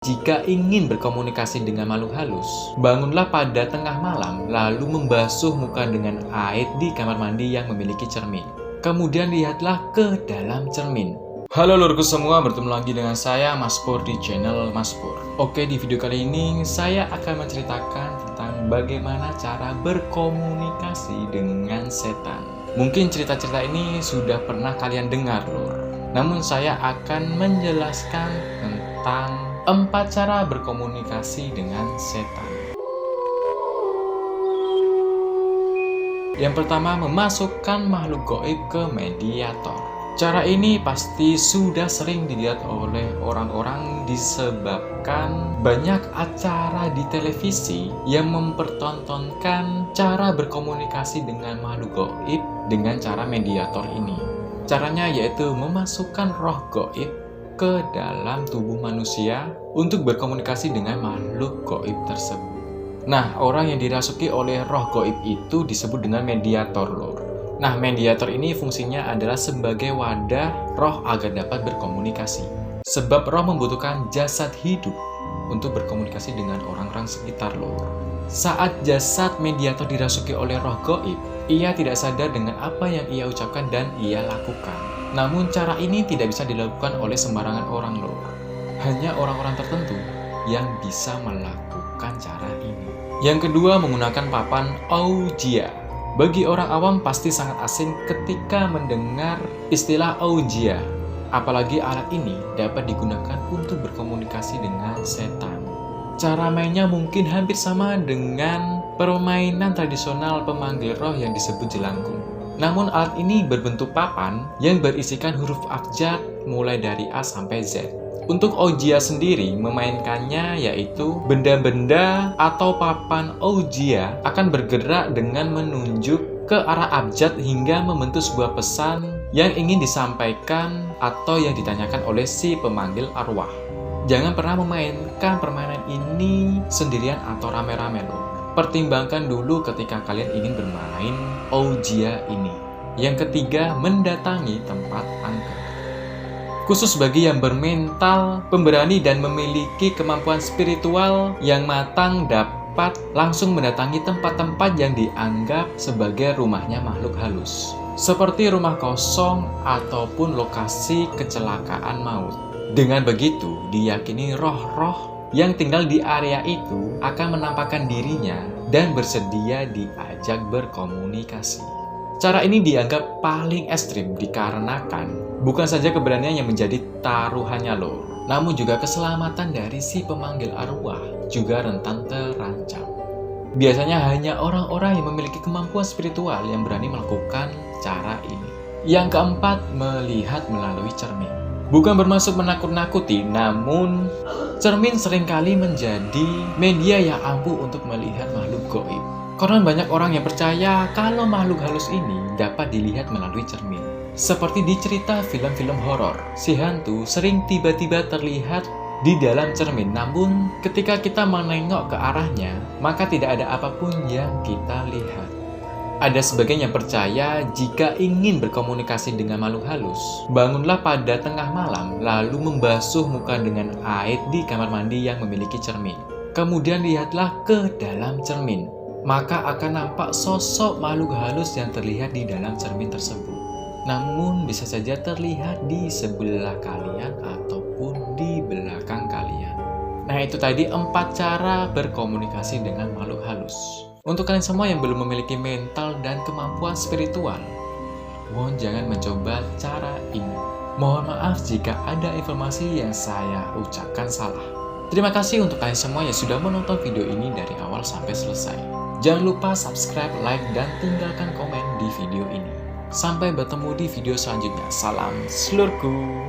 Jika ingin berkomunikasi dengan makhluk halus, bangunlah pada tengah malam lalu membasuh muka dengan air di kamar mandi yang memiliki cermin. Kemudian lihatlah ke dalam cermin. Halo lurku semua, bertemu lagi dengan saya Mas Pur di channel Mas Pur. Oke, di video kali ini saya akan menceritakan tentang bagaimana cara berkomunikasi dengan setan. Mungkin cerita-cerita ini sudah pernah kalian dengar lur. Namun saya akan menjelaskan tentang 4 cara berkomunikasi dengan setan. Yang pertama, memasukkan makhluk gaib ke mediator. Cara ini pasti sudah sering dilihat oleh orang-orang disebabkan banyak acara di televisi yang mempertontonkan cara berkomunikasi dengan makhluk gaib dengan cara mediator ini. Caranya yaitu memasukkan roh gaib ke dalam tubuh manusia untuk berkomunikasi dengan makhluk gaib tersebut. Nah, orang yang dirasuki oleh roh gaib itu disebut dengan mediator lor. Nah, mediator ini fungsinya adalah sebagai wadah roh agar dapat berkomunikasi. Sebab roh membutuhkan jasad hidup untuk berkomunikasi dengan orang-orang sekitar lor. Saat jasad mediator dirasuki oleh roh gaib, ia tidak sadar dengan apa yang ia ucapkan dan ia lakukan. Namun cara ini tidak bisa dilakukan oleh sembarangan orang lor. Hanya orang-orang tertentu yang bisa melakukan cara ini. Yang kedua, menggunakan papan Ouija. Bagi orang awam pasti sangat asing ketika mendengar istilah Ouija. Apalagi alat ini dapat digunakan untuk berkomunikasi dengan setan. Cara mainnya mungkin hampir sama dengan permainan tradisional pemanggil roh yang disebut jelangkung. Namun alat ini berbentuk papan yang berisikan huruf abjad mulai dari A sampai Z. Untuk Ouija sendiri memainkannya yaitu benda-benda atau papan Ouija akan bergerak dengan menunjuk ke arah abjad hingga membentuk sebuah pesan yang ingin disampaikan atau yang ditanyakan oleh si pemanggil arwah. Jangan pernah memainkan permainan ini sendirian atau rame-rame loh. Pertimbangkan dulu ketika kalian ingin bermain Ouija ini. Yang ketiga, mendatangi tempat angker. Khusus bagi yang bermental pemberani dan memiliki kemampuan spiritual yang matang dapat langsung mendatangi tempat-tempat yang dianggap sebagai rumahnya makhluk halus. Seperti rumah kosong ataupun lokasi kecelakaan maut. Dengan begitu, diyakini roh-roh yang tinggal di area itu akan menampakkan dirinya dan bersedia diajak berkomunikasi. Cara ini dianggap paling ekstrim dikarenakan bukan saja keberanian yang menjadi taruhannya loh, namun juga keselamatan dari si pemanggil arwah juga rentan terancam. Biasanya hanya orang-orang yang memiliki kemampuan spiritual yang berani melakukan cara ini. Yang keempat, melihat melalui cermin. Bukan bermaksud menakut-nakuti, namun cermin seringkali menjadi media yang ampuh untuk melihat makhluk gaib. Karena banyak orang yang percaya kalau makhluk halus ini dapat dilihat melalui cermin. Seperti di cerita film-film horor, si hantu sering tiba-tiba terlihat di dalam cermin. Namun ketika kita menengok ke arahnya, maka tidak ada apapun yang kita lihat. Ada sebagian yang percaya jika ingin berkomunikasi dengan makhluk halus, bangunlah pada tengah malam lalu membasuh muka dengan air di kamar mandi yang memiliki cermin. Kemudian lihatlah ke dalam cermin. Maka akan nampak sosok makhluk halus yang terlihat di dalam cermin tersebut. Namun bisa saja terlihat di sebelah kalian ataupun di belakang kalian. Nah, itu tadi 4 cara berkomunikasi dengan makhluk halus. Untuk kalian semua yang belum memiliki mental dan kemampuan spiritual, mohon jangan mencoba cara ini. Mohon maaf jika ada informasi yang saya ucapkan salah. Terima kasih untuk kalian semua yang sudah menonton video ini dari awal sampai selesai. Jangan lupa subscribe, like, dan tinggalkan komen di video ini. Sampai bertemu di video selanjutnya. Salam selurku.